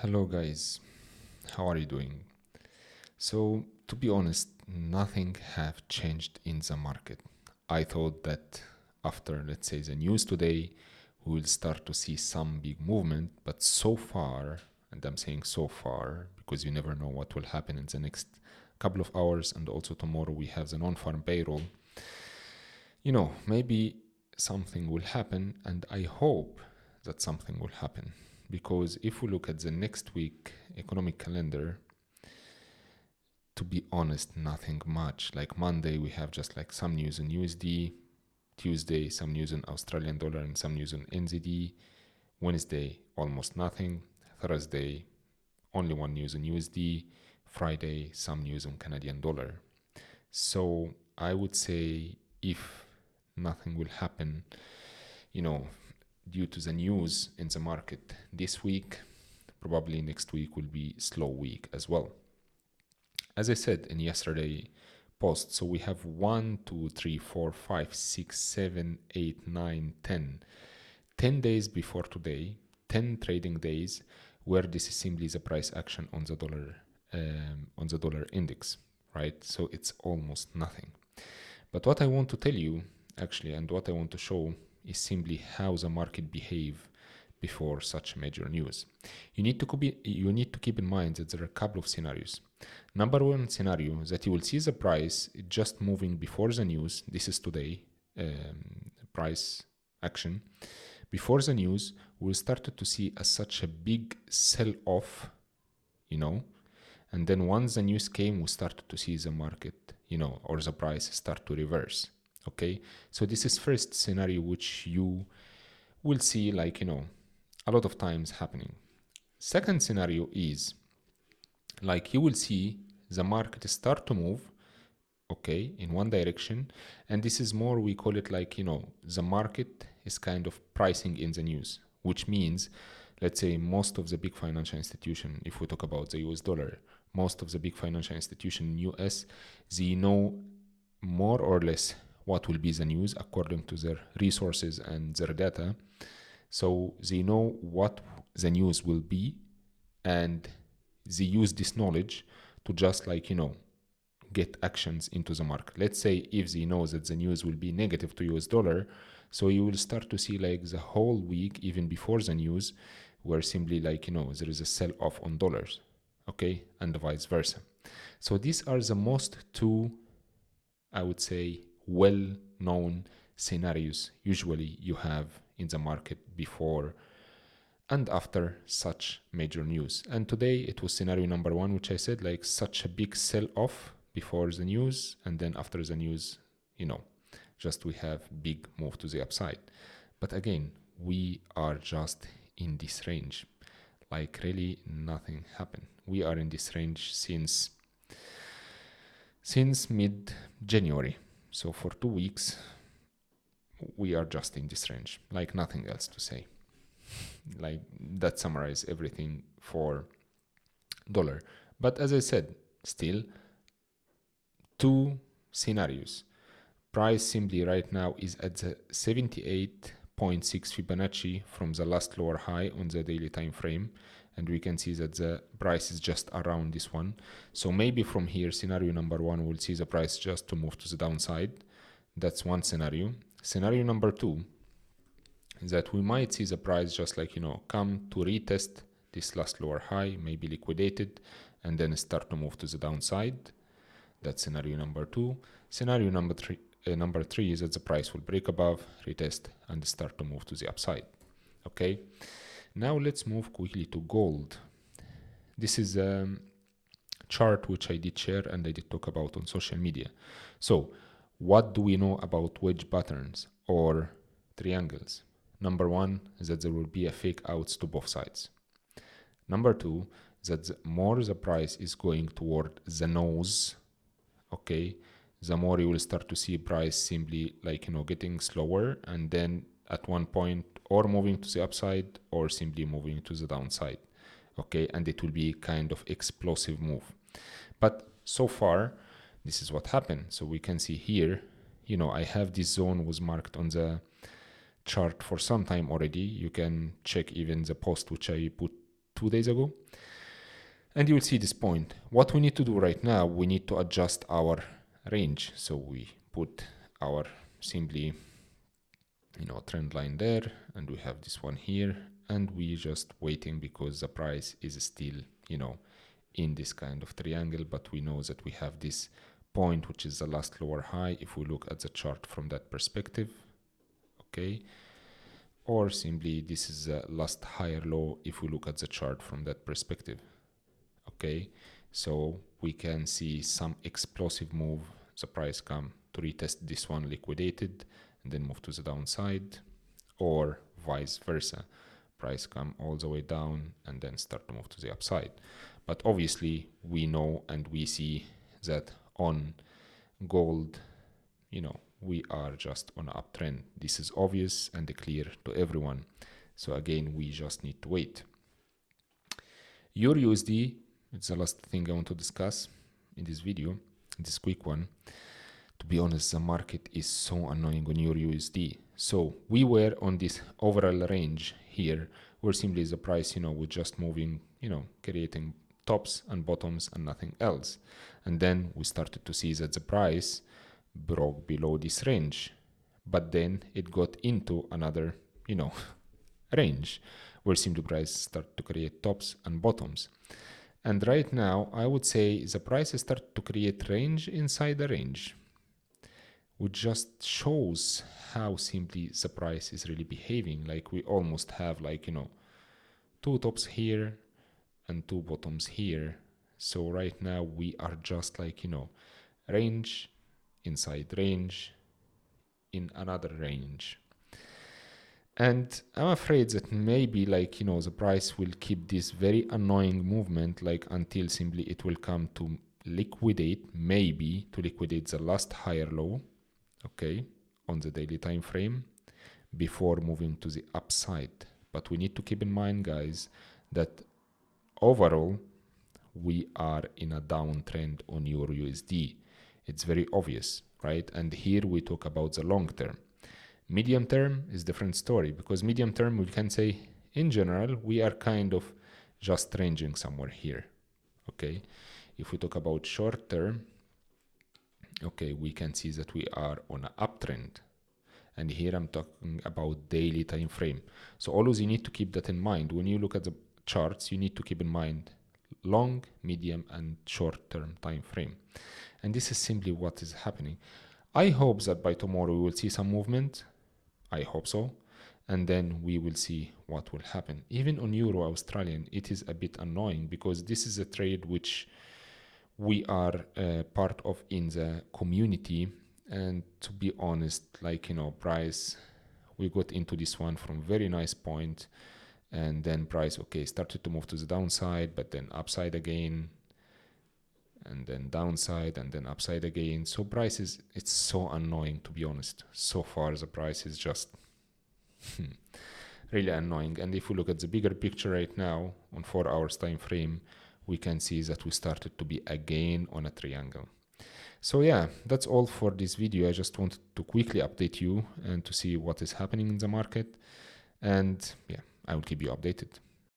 Hello guys, how are you doing? So to be honest, nothing have changed in the market. I thought that after let's say the news today, we will start to see some big movement, but so far, and I'm saying so far because you never know what will happen in the next couple of hours, and also tomorrow we have the non-farm payroll. Maybe something will happen, and I hope that something will happen because if we look at the next week economic calendar, to be honest, nothing much. Like Monday, we have just like some news in USD. Tuesday, some news in Australian dollar and some news in NZD. Wednesday, almost nothing. Thursday, only one news in USD. Friday, some news in Canadian dollar. So I would say if nothing will happen, you know, due to the news in the market this week, probably next week will be slow week as well. As I said in yesterday post, so we have 1, 2, 3, 4, 5, 6, 7, 8, 9, 10. 10 days before today, 10 trading days where this is simply the price action on the dollar index, right? So it's almost nothing. But what I want to tell you actually, and what I want to show, is simply how the market behave before such major news. You need to keep in mind that there are a couple of scenarios. Number one scenario that you will see the price just moving before the news. This is today price action. Before the news, we started to see such a big sell off, and then once the news came, we started to see the market, or the price start to reverse. Okay, so this is first scenario which you will see, a lot of times happening. Second scenario is like you will see the market start to move, okay, in one direction, and this is more, we call it the market is kind of pricing in the news, which means, let's say, most of the big financial institution, if we talk about the US dollar, most of the big financial institution in US, they know more or less what will be the news according to their resources and their data. So they know what the news will be, and they use this knowledge to just get actions into the market. Let's say if they know that the news will be negative to US dollar, so you will start to see the whole week, even before the news, where simply there is a sell off on dollars, okay, and vice versa. So these are the most two, I would say, well known scenarios usually you have in the market before and after such major news. And today it was scenario number one, which I said, such a big sell off before the news, and then after the news, just we have big move to the upside. But again, we are just in this range. Really nothing happened. We are in this range since mid January. So for 2 weeks, we are just in this range, nothing else to say. That summarize everything for dollar. But as I said, still two scenarios. Price simply right now is at the 78.6 Fibonacci from the last lower high on the daily time frame, and we can see that the price is just around this one. So maybe from here, scenario number one, we'll see the price just to move to the downside. That's one scenario. Scenario number two is that we might see the price just come to retest this last lower high, maybe liquidated, and then start to move to the downside. That's scenario number two. Scenario number three is that the price will break above, retest, and start to move to the upside. Okay, now let's move quickly to gold. This is a chart which I did share and I did talk about on social media. So what do we know about wedge patterns or triangles? Number one is that there will be a fake outs to both sides. Number two, that the more the price is going toward the nose, okay, the more you will start to see price simply getting slower, and then at one point or moving to the upside or simply moving to the downside, okay, and it will be kind of explosive move. But so far, this is what happened. So we can see here, I have this zone was marked on the chart for some time already. You can check even the post which I put 2 days ago. And you will see this point. What we need to do right now, we need to adjust our range. So we put our simply, trend line there, and we have this one here, and we just waiting because the price is still, in this kind of triangle, but we know that we have this point, which is the last lower high, if we look at the chart from that perspective, okay? Or simply this is the last higher low if we look at the chart from that perspective, okay? So we can see some explosive move, the price come to retest this one, liquidated, and then move to the downside, or vice versa. Price come all the way down and then start to move to the upside. But obviously we know and we see that on gold, we are just on an uptrend. This is obvious and clear to everyone. So again, we just need to wait. Euro USD, it's the last thing I want to discuss in this video, this quick one. To be honest, the market is so annoying on Euro USD. So we were on this overall range here, where simply the price, was just moving, creating tops and bottoms and nothing else. And then we started to see that the price broke below this range, but then it got into another, range, where simply price start to create tops and bottoms. And right now, I would say the prices start to create range inside the range, which just shows how simply the price is really behaving. Like we almost have two tops here and two bottoms here. So right now we are just range inside range in another range. And I'm afraid that maybe the price will keep this very annoying movement until simply it will come to liquidate, maybe to liquidate the last higher low, okay, on the daily time frame before moving to the upside. But we need to keep in mind, guys, that overall we are in a downtrend on Euro USD. It's very obvious, right? And here we talk about the long term. Medium term is different story, because medium term we can say in general we are kind of just ranging somewhere here, okay? If we talk about short term, okay, we can see that we are on an uptrend. And here I'm talking about daily time frame. So always you need to keep that in mind. When you look at the charts, you need to keep in mind long, medium, and short-term time frame. And this is simply what is happening. I hope that by tomorrow we will see some movement. I hope so. And then we will see what will happen. Even on Euro Australian, it is a bit annoying because this is a trade which we are part of in the community. And to be honest, price, we got into this one from very nice point, and then price, okay, started to move to the downside, but then upside again, and then downside, and then upside again. So price is, it's so annoying, to be honest. So far, the price is just really annoying. And if we look at the bigger picture right now, on 4 hours time frame, we can see that we started to be again on a triangle. So yeah, that's all for this video. I just wanted to quickly update you and to see what is happening in the market. And yeah, I will keep you updated.